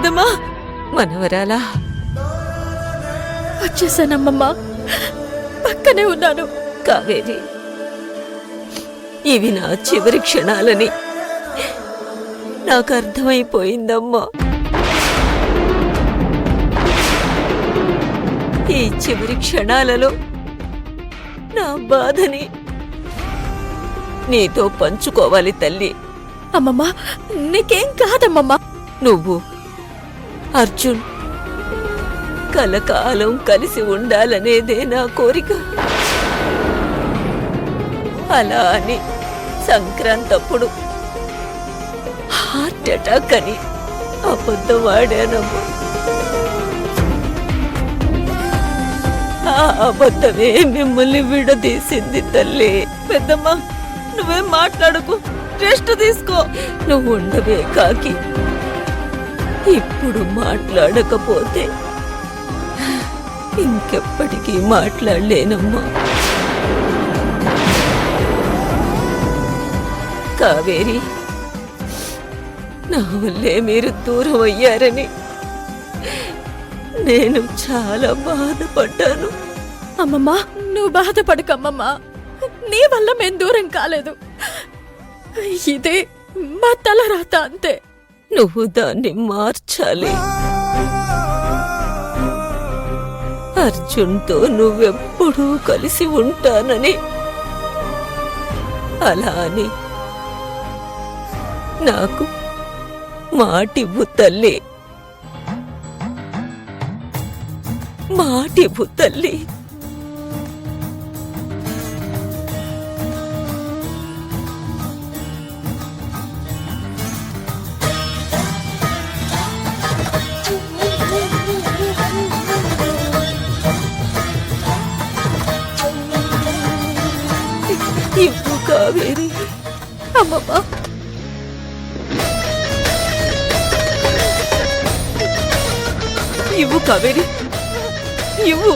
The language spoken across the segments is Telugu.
పెద్దమ్మా, మనవరాలా? వచ్చేసానమ్మమ్మ, పక్కనే ఉన్నాను. కావేరి, ఇవి నా చివరి క్షణాలని నాకు అర్థమైపోయిందమ్మా. ఈ చివరి క్షణాలలో నా బాధని నీతో పంచుకోవాలి తల్లి. అమ్మమ్మ, నీకేం కాదమ్మమ్మ. నువ్వు అర్జున్ కలకాలం కలిసి ఉండాలనేదే నా కోరిక. అలా అని సంక్రాంతప్పుడు హార్ట్ అటాక్ అని అబద్ధం ఆడానమ్మా. ఆ అబద్ధమే మిమ్మల్ని విడదీసింది తల్లి. పెద్దమ్మ, నువ్వేం మాట్లాడకు, రెస్ట్ తీసుకో. నువ్వు ఉండవే కాకి. ఇప్పుడు మాట్లాడకపోతే ఇంకెప్పటికీ మాట్లాడలేనమ్మా. కావేరి, నా వల్లే మీరు దూరం అయ్యారని నేను చాలా బాధపడ్డాను. అమ్మమ్మ, నువ్వు బాధపడకమ్మమ్మ. నీ వల్ల మేం దూరం కాలేదు. ఇదే మా తల రాత, అంతే. నువ్వు దాన్ని మార్చాలి. అర్జున్తో నువ్వెప్పుడూ కలిసి ఉంటానని, అలా అని నాకు మాటివ్వు తల్లి, మాటివ్వు తల్లి. ఇవ్వు కావేరి. అమ్మమ్మ, ఇవ్వు కావేరి, ఇవ్వు.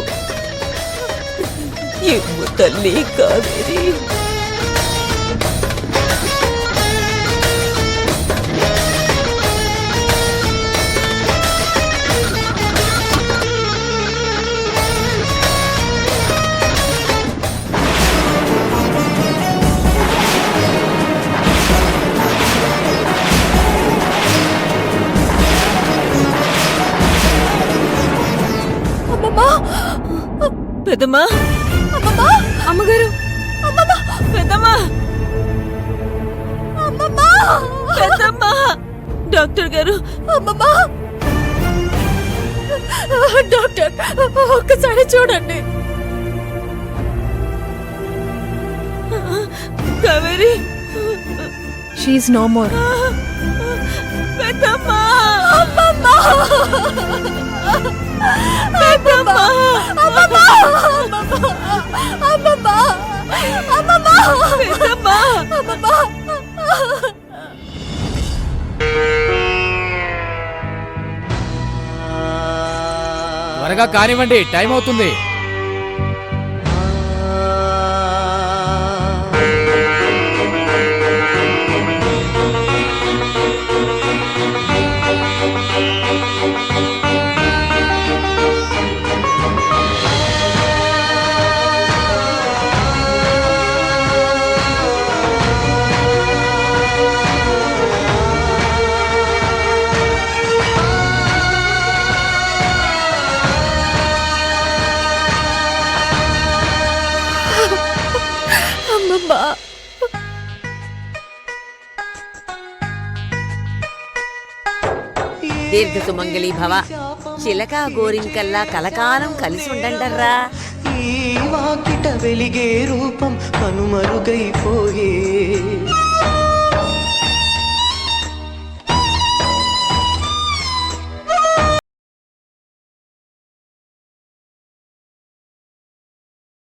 ఇవ్వు తల్లి కావేరి. పెద్దమ్మా, అమ్మమ్మ, అమ్మగారు, అమ్మమ్మ, పెద్దమ్మా, అమ్మమ్మ, పెద్దమ్మా, డాక్టర్ గారు. అమ్మమ్మ, డాక్టర్, ఒక్కసారి చూడండి. Kaveri, she is no more. పెద్దమ్మా, అమ్మమ్మ, పెద్దమ్మా, అమ్మమ్మ, అమ్మమ్మ, అమ్మమ్మ, పెద్దమ్మా. అమ్మమ్మ. త్వరగా కానివ్వండి, టైం అవుతుంది. అమ్మమ్మ, దీర్ఘ సుమంగళి భవ, చిలక గోరింకల్లా కలకాలం కలిసి ఉండండర్రా. ఈ వాకిట వెలిగే రూపం కనుమరుగైపోయే